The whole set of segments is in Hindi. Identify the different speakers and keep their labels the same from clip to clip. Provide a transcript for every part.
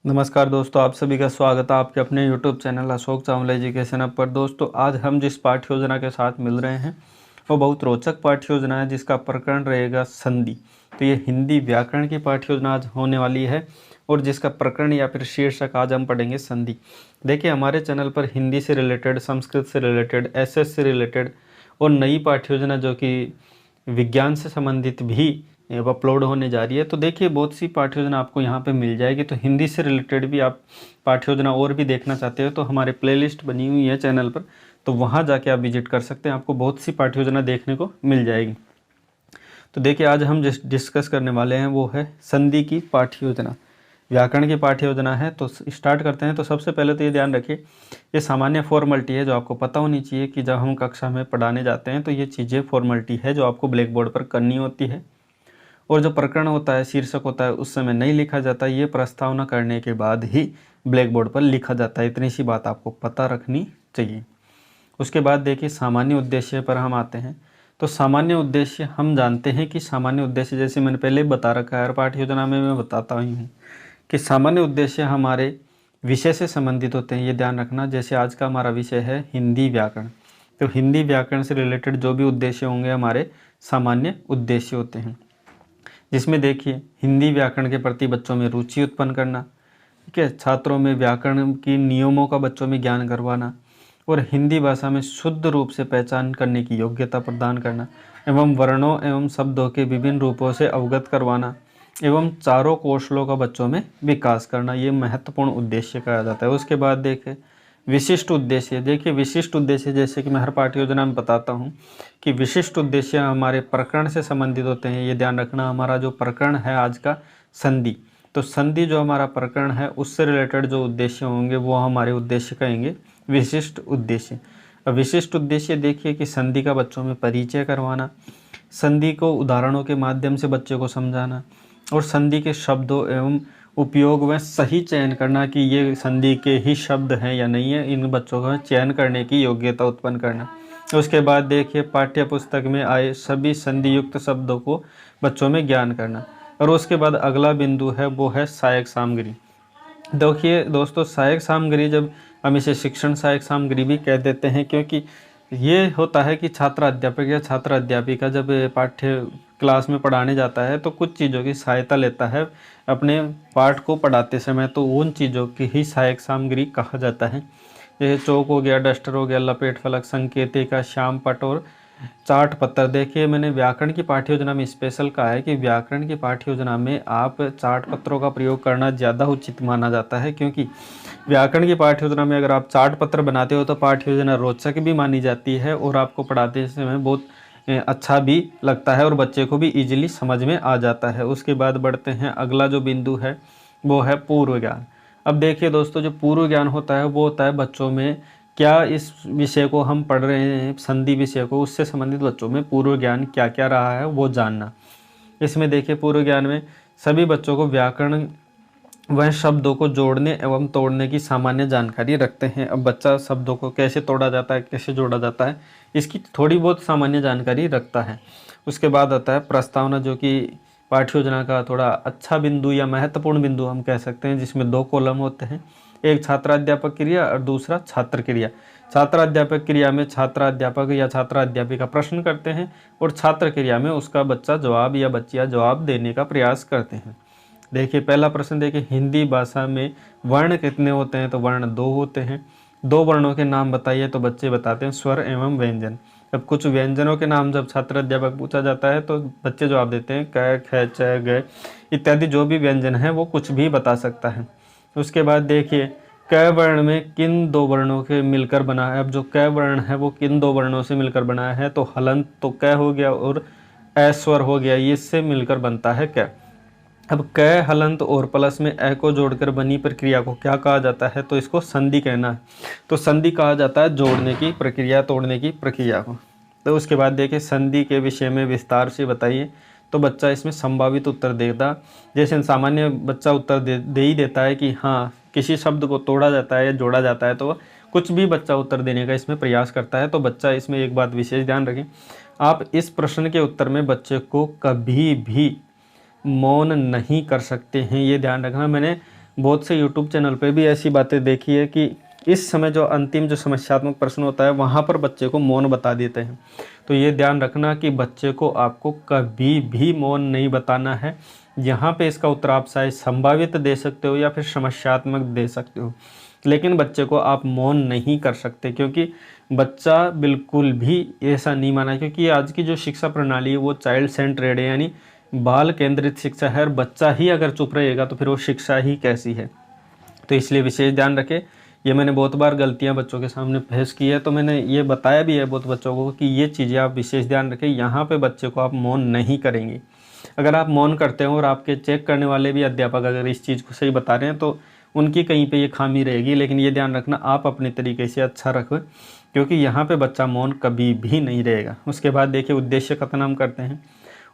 Speaker 1: नमस्कार दोस्तों, आप सभी का स्वागत है आपके अपने YouTube channel Ashok Chawla education app पर। दोस्तों, आज हम जिस पाठ्य योजना के साथ मिल रहे हैं वो बहुत रोचक पाठ्य योजना है जिसका प्रकरण रहेगा संधि। तो ये हिंदी व्याकरण की पाठ्य योजना आज होने वाली है और जिसका प्रकरण या फिर शीर्षक आज हम पढ़ेंगे संधि। देखिए, हमारे चैनल पर हिंदी से रिलेटेड, संस्कृत से रिलेटेड, एसएस से रिलेटेड और नई पाठ्य योजना जो कि विज्ञान से संबंधित भी अब अपलोड होने जा रही है। तो देखिए, बहुत सी पाठ्य योजना आपको यहाँ पे मिल जाएगी। तो हिंदी से रिलेटेड भी आप पाठ्य योजना और भी देखना चाहते हो तो हमारे प्लेलिस्ट बनी हुई है चैनल पर, तो वहाँ जाके आप विजिट कर सकते हैं। आपको बहुत सी पाठ्य योजना देखने को मिल जाएगी। तो देखिए, आज हम जिस डिस्कस करने वाले हैं वो है संधि की पाठ्य योजना। व्याकरण की पाठ्य योजना है। तो स्टार्ट करते हैं। तो सबसे पहले तो ये ध्यान रखिए, ये सामान्य फॉर्मेलिटी है जो आपको पता होनी चाहिए कि जब हम कक्षा में पढ़ाने जाते हैं तो ये चीज़ें फॉर्मेलिटी है जो आपको ब्लैक बोर्ड पर करनी होती है। और जो प्रकरण होता है, शीर्षक होता है, उस समय नहीं लिखा जाता। ये प्रस्तावना करने के बाद ही ब्लैक बोर्ड पर लिखा जाता है। इतनी सी बात आपको पता रखनी चाहिए। उसके बाद देखिए, सामान्य उद्देश्य पर हम आते हैं। तो सामान्य उद्देश्य हम जानते हैं कि सामान्य उद्देश्य, जैसे मैंने पहले बता रखा है, हर पाठ्य योजना में मैं बताता ही हूँ कि सामान्य उद्देश्य हमारे विषय से संबंधित होते हैं। ये ध्यान रखना। जैसे आज का हमारा विषय है हिंदी व्याकरण, तो हिंदी व्याकरण से रिलेटेड जो भी उद्देश्य होंगे हमारे सामान्य उद्देश्य होते हैं। जिसमें देखिए, हिंदी व्याकरण के प्रति बच्चों में रुचि उत्पन्न करना, ठीक है, छात्रों में व्याकरण की नियमों का बच्चों में ज्ञान करवाना और हिंदी भाषा में शुद्ध रूप से पहचान करने की योग्यता प्रदान करना एवं वर्णों एवं शब्दों के विभिन्न रूपों से अवगत करवाना एवं चारों कौशलों का बच्चों में विकास करना, ये महत्वपूर्ण उद्देश्य कहा जाता है। उसके बाद देखें विशिष्ट उद्देश्य। देखिए, विशिष्ट उद्देश्य जैसे कि मैं हर पाठ्य योजना में बताता हूँ कि विशिष्ट उद्देश्य हमारे प्रकरण से संबंधित होते हैं। ये ध्यान रखना। हमारा जो प्रकरण है आज का संधि, तो संधि जो हमारा प्रकरण है उससे रिलेटेड जो उद्देश्य होंगे वो हमारे उद्देश्य कहेंगे विशिष्ट उद्देश्य। अब विशिष्ट उद्देश्य देखिए कि संधि का बच्चों में परिचय करवाना, संधि को उदाहरणों के माध्यम से बच्चे को समझाना और संधि के शब्दों एवं उपयोग में सही चयन करना कि ये संधि के ही शब्द हैं या नहीं है, इन बच्चों का चयन करने की योग्यता उत्पन्न करना। उसके बाद देखिए, पाठ्य पुस्तक में आए सभी संधि युक्त शब्दों को बच्चों में ज्ञान करना। और उसके बाद अगला बिंदु है वो है सहायक सामग्री। देखिए दोस्तों, सहायक सामग्री, जब हम इसे शिक्षण सहायक सामग्री भी कह देते हैं, क्योंकि ये होता है कि छात्र अध्यापक या छात्र अध्यापिका जब पाठ्य क्लास में पढ़ाने जाता है तो कुछ चीज़ों की सहायता लेता है अपने पाठ को पढ़ाते समय, तो उन चीज़ों की ही सहायक सामग्री कहा जाता है। जैसे चौक हो गया, डस्टर हो गया, लपेट फलक, संकेतिका, श्याम पट और चार्ट पत्र। देखिए, मैंने व्याकरण की पाठ्य योजना में स्पेशल कहा है कि व्याकरण की पाठ्य योजना में आप चार्ट पत्रों का प्रयोग करना ज़्यादा उचित माना जाता है, क्योंकि व्याकरण की पाठ्य योजना में अगर आप चार्ट पत्र बनाते हो तो पाठ्य योजना रोचक भी मानी जाती है और आपको पढ़ाते समय बहुत अच्छा भी लगता है और बच्चे को भी इजीली समझ में आ जाता है। उसके बाद बढ़ते हैं, अगला जो बिंदु है वो है पूर्व ज्ञान। अब देखिए दोस्तों, जो पूर्व ज्ञान होता है वो होता है बच्चों में क्या इस विषय को हम पढ़ रहे हैं, संधि विषय को, उससे संबंधित बच्चों में पूर्व ज्ञान क्या क्या रहा है वो जानना। इसमें देखिए, पूर्व ज्ञान में सभी बच्चों को व्याकरण वह शब्दों को जोड़ने एवं तोड़ने की सामान्य जानकारी रखते हैं। अब बच्चा शब्दों को कैसे तोड़ा जाता है, कैसे जोड़ा जाता है, इसकी थोड़ी बहुत सामान्य जानकारी रखता है। उसके बाद आता है प्रस्तावना, जो कि पाठ्य योजना का थोड़ा अच्छा बिंदु या महत्वपूर्ण बिंदु हम कह सकते हैं, जिसमें 2 कॉलम होते हैं, एक छात्राध्यापक क्रिया और दूसरा छात्र क्रिया। छात्राध्यापक क्रिया में छात्राध्यापक या छात्राध्यापिका प्रश्न करते हैं और छात्र क्रिया में उसका बच्चा जवाब या बच्चियाँ जवाब देने का प्रयास करते हैं। देखिए, पहला प्रश्न देखिए, हिंदी भाषा में वर्ण कितने होते हैं? तो वर्ण 2 होते हैं। 2 वर्णों के नाम बताइए, तो बच्चे बताते हैं स्वर एवं व्यंजन। अब कुछ व्यंजनों के नाम जब छात्र अध्यापक पूछा जाता है तो बच्चे जवाब देते हैं क, ख, च, ग इत्यादि जो भी व्यंजन है वो कुछ भी बता सकता है। उसके बाद देखिए, क वर्ण में किन 2 वर्णों के मिलकर बना है? अब जो क वर्ण है वो किन 2 वर्णों से मिलकर बना है? तो हलंत तो क हो गया और अस्वर हो गया, इससे मिलकर बनता है क। अब क, हलंत और प्लस में ए को जोड़कर बनी प्रक्रिया को क्या कहा जाता है? तो इसको संधि कहना है। तो संधि कहा जाता है जोड़ने की प्रक्रिया, तोड़ने की प्रक्रिया को। तो उसके बाद देखिए, संधि के विषय में विस्तार से बताइए, तो बच्चा इसमें संभावित उत्तर देता। जैसे सामान्य बच्चा उत्तर दे ही देता है कि हाँ, किसी शब्द को तोड़ा जाता है या जोड़ा जाता है, तो कुछ भी बच्चा उत्तर देने का इसमें प्रयास करता है। तो बच्चा इसमें एक बात विशेष ध्यान रखें, आप इस प्रश्न के उत्तर में बच्चे को कभी भी मौन नहीं कर सकते हैं, ये ध्यान रखना। मैंने बहुत से यूट्यूब चैनल पे भी ऐसी बातें देखी है कि इस समय जो अंतिम जो समस्यात्मक प्रश्न होता है वहाँ पर बच्चे को मौन बता देते हैं। तो ये ध्यान रखना कि बच्चे को आपको कभी भी मौन नहीं बताना है। यहाँ पे इसका उत्तर आप चाहे संभावित दे सकते हो या फिर समस्यात्मक दे सकते हो, लेकिन बच्चे को आप मौन नहीं कर सकते, क्योंकि बच्चा बिल्कुल भी ऐसा नहीं माना। क्योंकि आज की जो शिक्षा प्रणाली है वो चाइल्ड सेंट्रेड है, यानी बाल केंद्रित शिक्षा है। और बच्चा ही अगर चुप रहेगा तो फिर वो शिक्षा ही कैसी है। तो इसलिए विशेष ध्यान रखें। ये मैंने बहुत बार गलतियां बच्चों के सामने पेश की है, तो मैंने ये बताया भी है बहुत बच्चों को कि ये चीज़ें आप विशेष ध्यान रखें। यहाँ पे बच्चे को आप मौन नहीं करेंगे। अगर आप मौन करते हो और आपके चेक करने वाले भी अध्यापक अगर इस चीज़ को सही बता रहे हैं तो उनकी कहीं पे ये खामी रहेगी। लेकिन ये ध्यान रखना आप अपने तरीके से अच्छा रखें, क्योंकि यहाँ पे बच्चा मौन कभी भी नहीं रहेगा। उसके बाद देखिए उद्देश्य कथन हम करते हैं।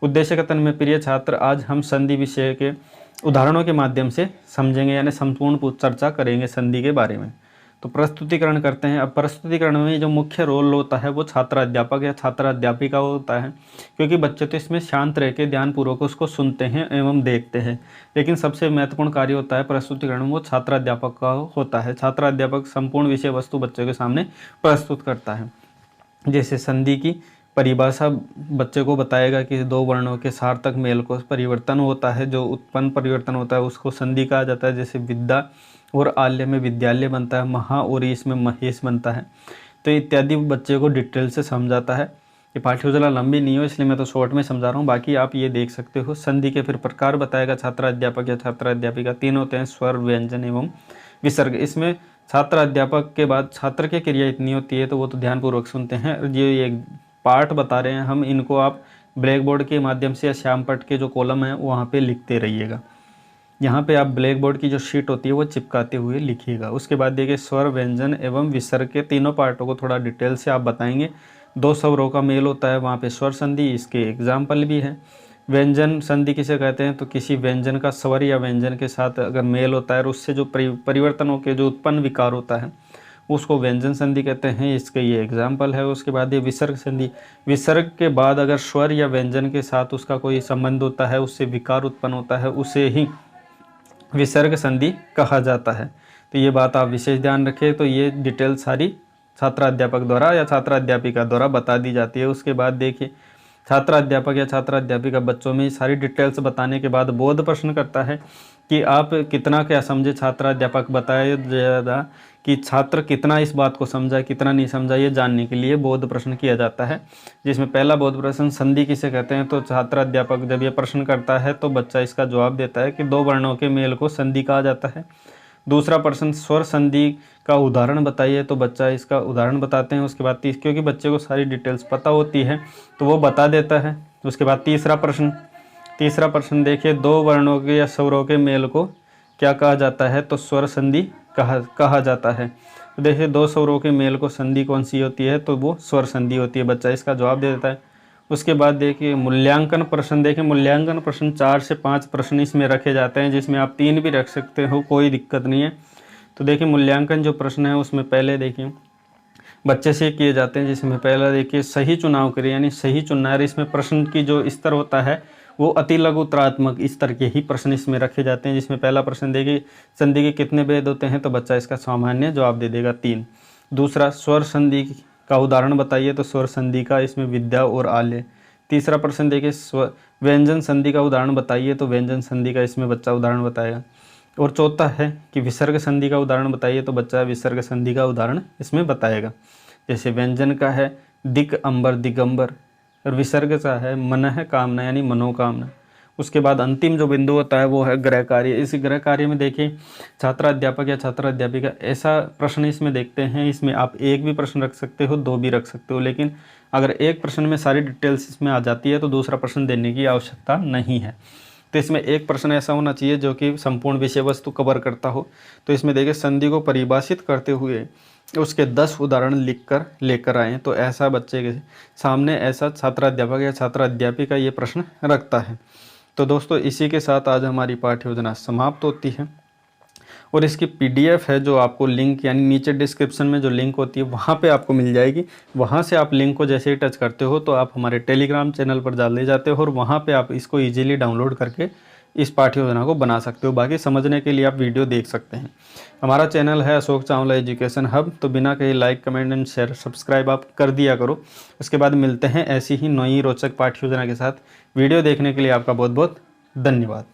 Speaker 1: उद्देश्य कथन में प्रिय छात्र, आज हम संधि विषय के उदाहरणों के माध्यम से समझेंगे, यानी संपूर्ण चर्चा करेंगे संधि के बारे में। तो प्रस्तुतिकरण करते हैं। अब प्रस्तुतिकरण में जो मुख्य रोल होता है वो छात्र अध्यापक या छात्र अध्यापिका होता है, क्योंकि बच्चे तो इसमें शांत रह के ध्यानपूर्वक उसको सुनते हैं एवं देखते हैं। लेकिन सबसे महत्वपूर्ण कार्य होता है प्रस्तुतिकरण, वो छात्र अध्यापक का होता है। छात्र अध्यापक संपूर्ण विषय वस्तु बच्चे के सामने प्रस्तुत करता है। जैसे संधि की परिभाषा बच्चे को बताएगा कि दो वर्णों के सार्थक मेल को परिवर्तन होता है, जो उत्पन्न परिवर्तन होता है उसको संधि कहा जाता है। जैसे विद्या और आल्य में विद्यालय बनता है, महा और इसमें महेश बनता है। तो इत्यादि बच्चे को डिटेल से समझाता है। ये पाठ्य योजना लंबी नहीं हो इसलिए मैं तो शॉर्ट में समझा रहा हूँ, बाकी आप ये देख सकते हो। संधि के फिर प्रकार बताएगा छात्र अध्यापक या छात्र अध्यापिका। तीन होते हैं, स्वर, व्यंजन एवं विसर्ग। इसमें छात्र अध्यापक के बाद छात्र की क्रिया इतनी होती है तो वो तो ध्यानपूर्वक सुनते हैं। ये पार्ट बता रहे हैं हम, इनको आप ब्लैक बोर्ड के माध्यम से या श्याम पट के जो कॉलम है वहाँ पे लिखते रहिएगा। यहाँ पे आप ब्लैक बोर्ड की जो शीट होती है वो चिपकाते हुए लिखिएगा। उसके बाद देखिए स्वर, व्यंजन एवं विसर्ग के तीनों पार्टों को थोड़ा डिटेल से आप बताएंगे। दो स्वरों का मेल होता है वहाँ पे स्वर संधि, इसके एग्जाम्पल भी है। व्यंजन संधि किसे कहते हैं, तो किसी व्यंजन का स्वर या व्यंजन के साथ अगर मेल होता है और उससे जो परिवर्तनों के जो उत्पन्न विकार होता है उसको व्यंजन संधि कहते हैं। इसके ये एग्जाम्पल है। उसके बाद ये विसर्ग संधि, विसर्ग के बाद अगर स्वर या व्यंजन के साथ उसका कोई संबंध होता है, उससे विकार उत्पन्न होता है, उसे ही विसर्ग संधि कहा जाता है। तो ये बात आप विशेष ध्यान रखें। तो ये डिटेल सारी छात्र अध्यापक द्वारा या छात्र अध्यापिका द्वारा बता दी जाती है। उसके बाद देखिए छात्र अध्यापक या छात्र अध्यापिका बच्चों में सारी डिटेल्स बताने के बाद बोध प्रश्न करता है कि आप कितना क्या समझे। छात्र अध्यापक बताए ज़्यादा कि छात्र कितना इस बात को समझा कितना नहीं समझा, ये जानने के लिए बोध प्रश्न किया जाता है। जिसमें पहला बोध प्रश्न संधि किसे कहते हैं, तो छात्र अध्यापक जब ये प्रश्न करता है तो बच्चा इसका जवाब देता है कि दो वर्णों के मेल को संधि कहा जाता है। दूसरा प्रश्न स्वर संधि का उदाहरण बताइए, तो बच्चा इसका उदाहरण बताते हैं। उसके बाद क्योंकि बच्चे को सारी डिटेल्स पता होती है तो वो बता देता है। उसके बाद तीसरा प्रश्न देखिए, दो वर्णों के या स्वरों के मेल को क्या कहा जाता है, तो स्वर संधि कहा जाता है। तो देखिए दो स्वरों के मेल को संधि कौन सी होती है, तो वो स्वर संधि होती है। बच्चा इसका जवाब दे देता है। उसके बाद देखिए मूल्यांकन प्रश्न। देखिए मूल्यांकन प्रश्न 4 से 5 प्रश्न इसमें रखे जाते हैं, जिसमें आप 3 भी रख सकते हो, कोई दिक्कत नहीं है। तो देखिए मूल्यांकन जो प्रश्न है उसमें पहले देखिए बच्चे से किए जाते हैं, जिसमें पहला देखिए सही चुनाव करें, यानी सही चुनना है। इसमें प्रश्न की जो स्तर होता है वो अति लघु उत्तरात्मक स्तर के ही प्रश्न इसमें रखे जाते हैं। जिसमें पहला प्रश्न देखिए संधि के कितने भेद होते हैं, तो बच्चा इसका सामान्य जवाब दे देगा 3। दूसरा स्वर संधि का उदाहरण बताइए, तो स्वर संधि का इसमें विद्या और आल्य। तीसरा प्रश्न देखिए व्यंजन संधि का उदाहरण बताइए, तो व्यंजन संधि का इसमें बच्चा उदाहरण बताएगा। और चौथा है कि विसर्ग संधि का उदाहरण बताइए, तो बच्चा विसर्ग संधि का उदाहरण इसमें बताएगा। जैसे व्यंजन का है दिक अंबर दिगंबर, और विसर्ग का है मनः कामना यानी मनोकामना। उसके बाद अंतिम जो बिंदु होता है वो है गृह कार्य। इस गृह कार्य में देखिए छात्र अध्यापक या छात्र अध्यापिका ऐसा प्रश्न इसमें देखते हैं, इसमें आप एक भी प्रश्न रख सकते हो, 2 भी रख सकते हो, लेकिन अगर एक प्रश्न में सारी डिटेल्स इसमें आ जाती है तो दूसरा प्रश्न देने की आवश्यकता नहीं है। तो इसमें एक प्रश्न ऐसा होना चाहिए जो कि संपूर्ण विषय वस्तु कवर करता हो। तो इसमें देखिए संधि को परिभाषित करते हुए उसके 10 उदाहरण लिखकर लेकर आएँ, तो ऐसा बच्चे के सामने ऐसा छात्र अध्यापक या छात्र अध्यापिका ये प्रश्न रखता है। तो दोस्तों इसी के साथ आज हमारी पाठ्य योजना समाप्त होती है। और इसकी PDF है जो आपको लिंक यानी नीचे डिस्क्रिप्शन में जो लिंक होती है वहाँ पे आपको मिल जाएगी। वहाँ से आप लिंक को जैसे ही टच करते हो तो आप हमारे टेलीग्राम चैनल पर डाल ले जाते हो और वहाँ पे आप इसको ईजिली डाउनलोड करके इस पाठ्य योजना को बना सकते हो। बाकी समझने के लिए आप वीडियो देख सकते हैं। हमारा चैनल है अशोक चावला एजुकेशन हब, तो बिना कहीं like comment and share subscribe आप कर दिया करो। उसके बाद मिलते हैं ऐसी ही नई रोचक पाठ्य योजना के साथ। वीडियो देखने के लिए आपका बहुत बहुत धन्यवाद।